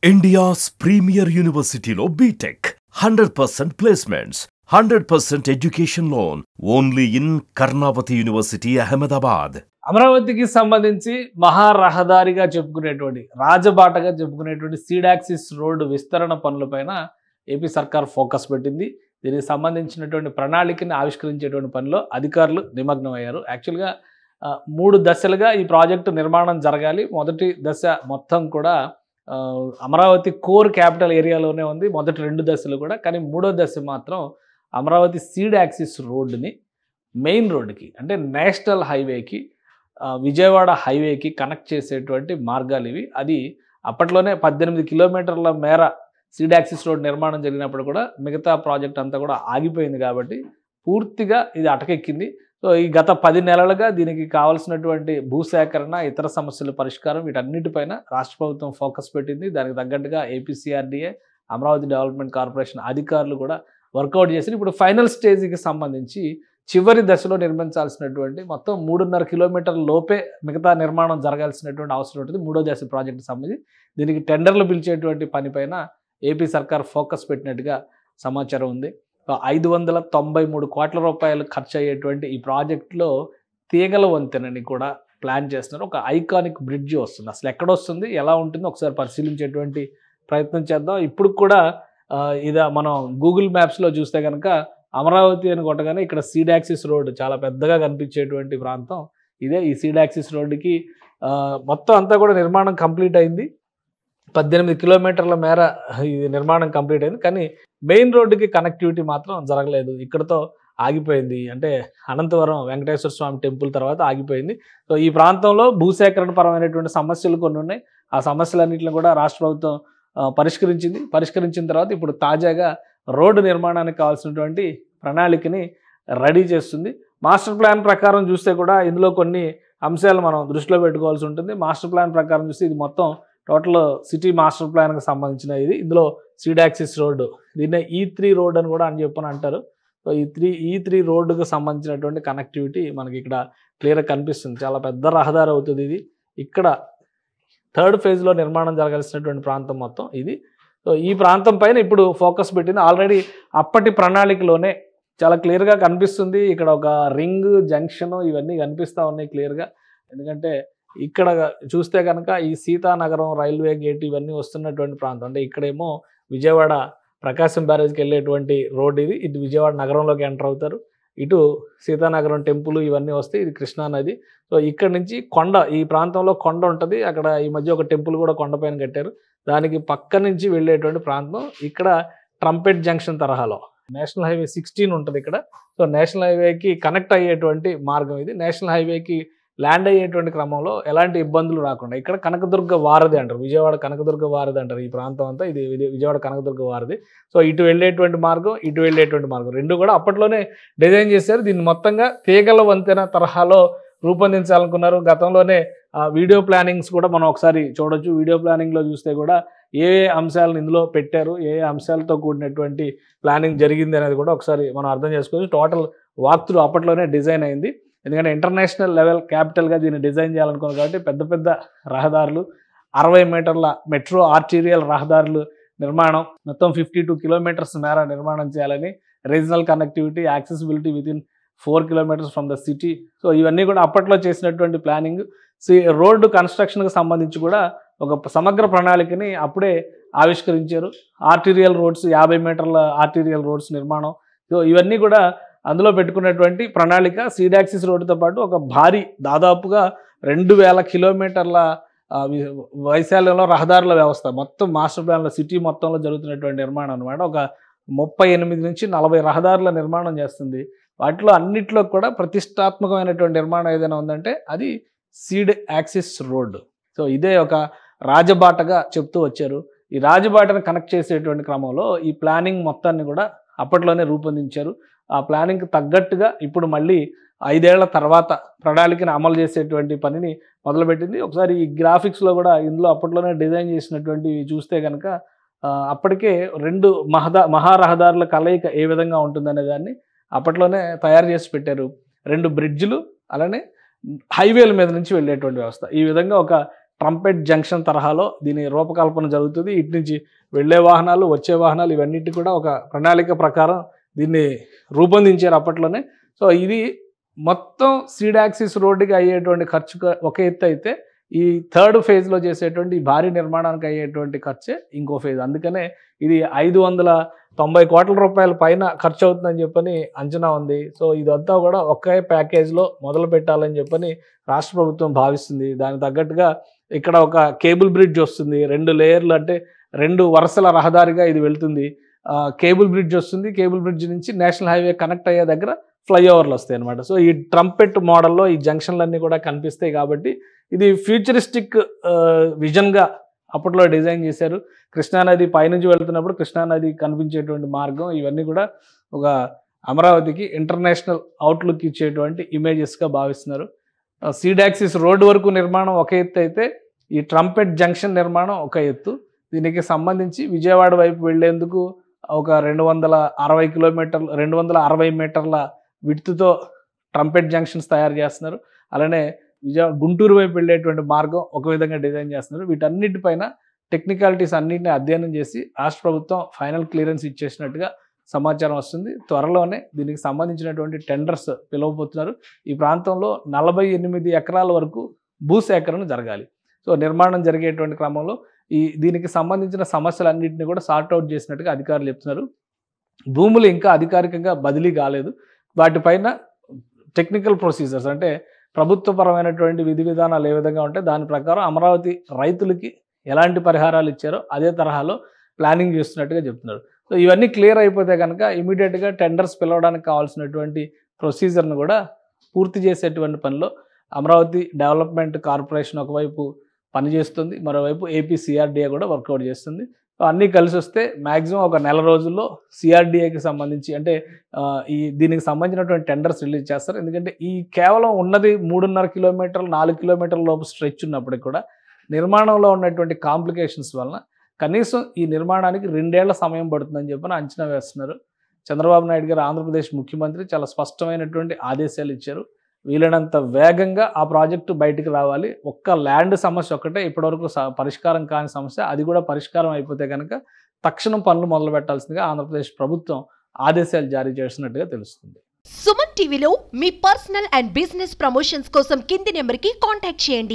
India's premier university lo BTech 100% placements, 100% education loan only in Karnavati University, Ahmedabad. అమరావతికి సంబంధించి మహారహదారిగా చెప్పుకునేటువంటి రాజబాటగా చెప్పుకునేటువంటి seed axis road విస్తరణ పనులపైన AP సర్కార్ ఫోకస్ పెట్టింది. దీనికి సంబంధించినటువంటి ప్రణాళికని ఆవిష్కరించేటువంటి పనిలో అధికారులు నిమగ్నం అయ్యారు. యాక్చువల్గా 3 దశలుగా ఈ ప్రాజెక్టు నిర్మాణం జరగాలి. మొదటి దశ మొత్తం కూడా అమరావతి కోర్ క్యాపిటల్ ఏరియాలోనే ఉంది. మొదటి 2 దశలు కూడా. కానీ 3వ దశ మాత్రం అమరావతి సీడ్ యాక్సిస్ రోడ్డుని మెయిన్ రోడ్డుకి అంటే నేషనల్ హైవేకి విజయవాడ హైవేకి కనెక్ట్ చేసేటువంటి మార్గాలు ఇవి. అది అప్పట్లోనే 18 కిలోమీటర్ల మేర సీడ్ యాక్సిస్ రోడ్ నిర్మాణం జరిగినప్పుడు కూడా మిగతా ప్రాజెక్ట్ అంతా కూడా ఆగిపోయింది కాబట్టి పూర్తిగా ఇది అటకెక్కింది. సో ఈ గత 10 నెలలుగా దీనికి కావాల్సినటువంటి భూసేకరణ, ఇతర సమస్యల పరిష్కారం వీటన్నిటిపైన రాష్ట్ర ప్రభుత్వం ఫోకస్ పెట్టింది. దానికి తగ్గట్టుగా ఏపీసీఆర్డీఏ, అమరావతి డెవలప్మెంట్ కార్పొరేషన్ అధికారులు కూడా వర్కౌట్ చేసి ఇప్పుడు ఫైనల్ స్టేజ్కి సంబంధించి చివరి దశలో నిర్మించాల్సినటువంటి మొత్తం 3.5 కిలోమీటర్ల లోపే మిగతా నిర్మాణం జరగాల్సినటువంటి అవసరం ఉంటుంది 3వ దశ ప్రాజెక్టు సంబంధించి. దీనికి టెండర్లు పిలిచేటువంటి పనిపైన ఏపీ సర్కార్ ఫోకస్ పెట్టినట్టుగా సమాచారం ఉంది. 593 కోట్ల రూపాయలు ఖర్చు అయ్యేటువంటి ఈ ప్రాజెక్టులో తీగల వంతెనని కూడా ప్లాన్ చేస్తున్నారు. ఒక ఐకానిక్ బ్రిడ్జ్ వస్తుంది. అసలు ఎక్కడ వస్తుంది, ఎలా ఉంటుందో ఒకసారి పరిశీలించేటువంటి ప్రయత్నం చేద్దాం. ఇప్పుడు కూడా ఇది మనం గూగుల్ మ్యాప్స్లో చూస్తే కనుక అమరావతి అని కొట్టగానే ఇక్కడ సీడ్ యాక్సిస్ రోడ్ చాలా పెద్దగా కనిపించేటువంటి ప్రాంతం ఇదే. ఈ సీడ్ యాక్సిస్ రోడ్డుకి మొత్తం అంతా కూడా నిర్మాణం కంప్లీట్ అయింది. 18 కిలోమీటర్ల మేర ఇది నిర్మాణం కంప్లీట్ అయింది. కానీ మెయిన్ రోడ్డుకి కనెక్టివిటీ మాత్రం జరగలేదు. ఇక్కడతో ఆగిపోయింది. అంటే అనంతవరం వెంకటేశ్వర స్వామి టెంపుల్ తర్వాత ఆగిపోయింది. సో ఈ ప్రాంతంలో భూసేకరణ పరమైనటువంటి సమస్యలు కొన్ని ఉన్నాయి. ఆ సమస్యలన్నింటిని కూడా రాష్ట్ర ప్రభుత్వం పరిష్కరించింది. పరిష్కరించిన తర్వాత ఇప్పుడు తాజాగా రోడ్డు నిర్మాణానికి కావాల్సినటువంటి ప్రణాళికని రెడీ చేస్తుంది. మాస్టర్ ప్లాన్ ప్రకారం చూస్తే కూడా ఇందులో కొన్ని అంశాలు మనం దృష్టిలో పెట్టుకోవాల్సి ఉంటుంది. మాస్టర్ ప్లాన్ ప్రకారం చూస్తే ఇది మొత్తం టోటల్ సిటీ మాస్టర్ ప్లాన్కి సంబంధించిన ఇది. ఇందులో సీడ్ యాక్సిస్ రోడ్డు, దీన్నే E3 రోడ్ అని కూడా అని చెప్పని అంటారు. సో ఈ3 రోడ్డుకు సంబంధించినటువంటి కనెక్టివిటీ మనకి ఇక్కడ క్లియర్గా కనిపిస్తుంది. చాలా పెద్ద రహదారి అవుతుంది ఇది. ఇక్కడ 3rd ఫేజ్లో నిర్మాణం జరగాల్సినటువంటి ప్రాంతం మొత్తం ఇది. సో ఈ ప్రాంతం పైన ఇప్పుడు ఫోకస్ పెట్టింది. ఆల్రెడీ అప్పటి ప్రణాళికలోనే చాలా క్లియర్గా కనిపిస్తుంది. ఇక్కడ ఒక రింగ్ జంక్షన్ ఇవన్నీ కనిపిస్తూ ఉన్నాయి క్లియర్గా. ఎందుకంటే ఇక్కడ చూస్తే కనుక ఈ సీతానగరం రైల్వే గేట్ ఇవన్నీ వస్తున్నటువంటి ప్రాంతం. అంటే ఇక్కడేమో విజయవాడ ప్రకాశం బ్యారేజ్కి వెళ్ళేటువంటి రోడ్ ఇది. ఇటు విజయవాడ నగరంలోకి ఎంటర్ అవుతారు. ఇటు సీతానగరం టెంపుల్ ఇవన్నీ వస్తాయి. ఇది కృష్ణా నది. సో ఇక్కడ నుంచి కొండ, ఈ ప్రాంతంలో కొండ ఉంటుంది. అక్కడ ఈ మధ్య ఒక టెంపుల్ కూడా కొండపైన కట్టారు. దానికి పక్క నుంచి వెళ్ళేటువంటి ప్రాంతం ఇక్కడ ట్రంపెట్ జంక్షన్ తరహాలో నేషనల్ హైవే 16 ఉంటుంది ఇక్కడ. సో నేషనల్ హైవేకి కనెక్ట్ అయ్యేటువంటి మార్గం ఇది. నేషనల్ హైవేకి ల్యాండ్ అయ్యేటువంటి క్రమంలో ఎలాంటి ఇబ్బందులు రాకుండా ఇక్కడ కనకదుర్గ వారధి అంటారు. విజయవాడ కనకదుర్గ వారధి అంటారు ఈ ప్రాంతం అంతా. ఇది విజయవాడ కనకదుర్గ వారధి. సో ఇటు వెళ్ళేటువంటి మార్గం, ఇటు వెళ్ళేటువంటి మార్గం రెండు కూడా అప్పట్లోనే డిజైన్ చేశారు. దీన్ని మొత్తంగా తీగల వంతెన తరహాలో రూపొందించాలనుకున్నారు. గతంలోనే వీడియో ప్లానింగ్స్ కూడా మనం ఒకసారి చూడొచ్చు. వీడియో ప్లానింగ్లో చూస్తే కూడా ఏ అంశాలను ఇందులో పెట్టారు, ఏ అంశాలతో కూడినటువంటి ప్లానింగ్ జరిగింది అనేది కూడా ఒకసారి మనం అర్థం చేసుకోవచ్చు. టోటల్ వాక్ త్రూ అప్పట్లోనే డిజైన్ అయింది. ఎందుకంటే ఇంటర్నేషనల్ లెవెల్ క్యాపిటల్గా దీన్ని డిజైన్ చేయాలనుకున్నారు కాబట్టి పెద్ద పెద్ద రహదారులు, 60 మీటర్ల మెట్రో ఆర్టీరియల్ రహదారులు నిర్మాణం, మొత్తం 52 కిలోమీటర్స్ మేర నిర్మాణం చేయాలని, regional connectivity, accessibility within 4 kilometres from the city. So ఇవన్నీ కూడా అప్పట్లో చేసినటువంటి ప్లానింగ్. రోడ్డు కన్స్ట్రక్షన్కి సంబంధించి కూడా ఒక సమగ్ర ప్రణాళికని అప్పుడే ఆవిష్కరించారు. ఆర్టీరియల్ రోడ్స్, 50 మీటర్ల ఆర్టీరియల్ రోడ్స్ నిర్మాణం. సో ఇవన్నీ కూడా అందులో పెట్టుకున్నటువంటి ప్రణాళిక. సీడ్ యాక్సిస్ రోడ్డుతో పాటు ఒక భారీ దాదాపుగా 2000 కిలోమీటర్ల వైశాల్యంలో రహదారుల వ్యవస్థ మొత్తం మాస్టర్ ప్లాన్లో సిటీ మొత్తంలో జరుగుతున్నటువంటి నిర్మాణం అనమాట. ఒక 38 నుంచి 40 రహదారుల నిర్మాణం చేస్తుంది. వాటిలో అన్నిట్లో కూడా ప్రతిష్టాత్మకమైనటువంటి నిర్మాణం ఏదైనా ఉందంటే అది సీడ్ యాక్సిస్ రోడ్డు. సో ఇదే ఒక రాజబాటగా చెప్తూ వచ్చారు. ఈ రాజబాటను కనెక్ట్ చేసేటువంటి క్రమంలో ఈ ప్లానింగ్ మొత్తాన్ని కూడా అప్పట్లోనే రూపొందించారు. ఆ ప్లానింగ్కి తగ్గట్టుగా ఇప్పుడు మళ్ళీ 5 ఏళ్ల తర్వాత ప్రణాళికను అమలు చేసేటువంటి పనిని మొదలుపెట్టింది. ఒకసారి ఈ గ్రాఫిక్స్లో కూడా ఇందులో అప్పట్లోనే డిజైన్ చేసినటువంటి చూస్తే కనుక అప్పటికే 2 మహారహదారుల కలయిక ఏ విధంగా ఉంటుందనే దాన్ని అప్పట్లోనే తయారు చేసి పెట్టారు. 2 బ్రిడ్జిలు, అలానే హైవేల మీద నుంచి వెళ్ళేటువంటి వ్యవస్థ. ఈ విధంగా ఒక ట్రంపెట్ జంక్షన్ తరహాలో దీని రూపకల్పన జరుగుతుంది. ఇటు నుంచి వెళ్ళే వాహనాలు, వచ్చే వాహనాలు ఇవన్నిటి కూడా ఒక ప్రణాళిక ప్రకారం దీన్ని రూపొందించారు అప్పట్లోనే. సో ఇది మొత్తం సీడ్ యాక్సిస్ రోడ్డుకి అయ్యేటువంటి ఖర్చు ఒక ఎత్తు అయితే, ఈ థర్డ్ ఫేజ్లో చేసేటువంటి భారీ నిర్మాణానికి అయ్యేటువంటి ఖర్చే ఇంకో ఫేజ్. అందుకనే ఇది 590 కోట్ల రూపాయల పైన ఖర్చు అవుతుందని చెప్పని అంచనా ఉంది. సో ఇదంతా కూడా ఒకే ప్యాకేజ్లో మొదలు పెట్టాలని చెప్పని రాష్ట్ర ప్రభుత్వం భావిస్తుంది. దానికి తగ్గట్టుగా ఇక్కడ ఒక కేబుల్ బ్రిడ్జ్ వస్తుంది, 2 లేయర్లు, అంటే 2 వరుసల రహదారిగా ఇది వెళ్తుంది. కేబుల్ బ్రిడ్జ్ వస్తుంది, కేబుల్ బ్రిడ్జ్ నుంచి నేషనల్ హైవే కనెక్ట్ అయ్యే దగ్గర ఫ్లైఓవర్లు వస్తాయి అనమాట. సో ఈ ట్రంపెట్ మోడల్లో ఈ జంక్షన్లన్నీ కూడా కనిపిస్తాయి కాబట్టి ఇది ఫ్యూచరిస్టిక్ విజన్గా అప్పట్లో డిజైన్ చేశారు. కృష్ణానది పైనుంచి వెళ్తున్నప్పుడు కృష్ణానది కనిపించేటువంటి మార్గం, ఇవన్నీ కూడా ఒక అమరావతికి ఇంటర్నేషనల్ అవుట్లుక్ ఇచ్చేటువంటి ఇమేజెస్గా భావిస్తున్నారు. సీడ్ యాక్సిస్ రోడ్డు వరకు నిర్మాణం ఒక ఎత్తు అయితే, ఈ ట్రంపెట్ జంక్షన్ నిర్మాణం ఒక ఎత్తు. దీనికి సంబంధించి విజయవాడ వైపు వెళ్లేందుకు ఒక 260 కిలోమీటర్లు, 260 మీటర్ల విడ్త్తో ట్రంపెట్ జంక్షన్స్ తయారు చేస్తున్నారు. అలానే గుంటూరు వైపు వెళ్ళేటువంటి మార్గం ఒక విధంగా డిజైన్ చేస్తున్నారు. వీటన్నిటిపైన టెక్నికాలిటీస్ అన్నింటినీ అధ్యయనం చేసి రాష్ట్ర ప్రభుత్వం ఫైనల్ క్లియరెన్స్ ఇచ్చేసినట్టుగా సమాచారం వస్తుంది. త్వరలోనే దీనికి సంబంధించినటువంటి టెండర్స్ పిలవబోతున్నారు. ఈ ప్రాంతంలో 48 ఎకరాల వరకు భూసేకరణ జరగాలి. సో నిర్మాణం జరిగేటువంటి క్రమంలో దీనికి సంబంధించిన సమస్యలన్నింటినీ కూడా సార్ట్అవుట్ చేసినట్టుగా అధికారులు చెప్తున్నారు. భూములు ఇంకా అధికారికంగా బదిలీ కాలేదు. వాటిపైన టెక్నికల్ ప్రొసీజర్స్, అంటే ప్రభుత్వపరమైనటువంటి విధి విధానాలు ఏ విధంగా ఉంటే దాని ప్రకారం అమరావతి రైతులకి ఎలాంటి పరిహారాలు ఇచ్చారో అదే తరహాలో ప్లానింగ్ చేస్తున్నట్టుగా చెప్తున్నారు. సో ఇవన్నీ క్లియర్ అయిపోతే కనుక ఇమీడియట్గా టెండర్స్ పిలవడానికి కావాల్సినటువంటి ప్రొసీజర్ను కూడా పూర్తి చేసేటువంటి పనిలో అమరావతి డెవలప్మెంట్ కార్పొరేషన్ ఒకవైపు పనిచేస్తుంది, మరోవైపు ఏపీ సిఆర్డీఏ కూడా వర్కౌట్ చేస్తుంది. అన్నీ కలిసి వస్తే మ్యాక్సిమం ఒక నెల రోజుల్లో సిఆర్డీఏకి సంబంధించి, అంటే దీనికి సంబంధించినటువంటి టెండర్స్ రిలీజ్ చేస్తారు. ఎందుకంటే ఈ కేవలం ఉన్నది 3.5 కిలోమీటర్లు, 4 కిలోమీటర్ల లోపు స్ట్రెచ్ ఉన్నప్పటికీ కూడా నిర్మాణంలో ఉన్నటువంటి కాంప్లికేషన్స్ వలన కనీసం ఈ నిర్మాణానికి 2 ఏళ్ల సమయం పడుతుందని చెప్పని అంచనా వేస్తున్నారు. చంద్రబాబు నాయుడు గారు ఆంధ్రప్రదేశ్ ముఖ్యమంత్రి చాలా స్పష్టమైనటువంటి ఆదేశాలు ఇచ్చారు. వీలైనంత వేగంగా ఆ ప్రాజెక్టు బయటికి రావాలి. ఒక్క ల్యాండ్ సమస్య ఒక్కటే ఇప్పటివరకు పరిష్కారం కాని సమస్య, అది కూడా పరిష్కారం అయిపోతే కనుక తక్షణం పనులు మొదలు పెట్టాల్సిందిగా ఆంధ్రప్రదేశ్ ప్రభుత్వం ఆదేశాలు జారీ చేసినట్టుగా తెలుస్తుంది. సుమన్ టీవీలో మీ పర్సనల్ అండ్ బిజినెస్ ప్రమోషన్స్ కోసం కింది నెంబర్కి కాంటాక్ట్ చేయండి.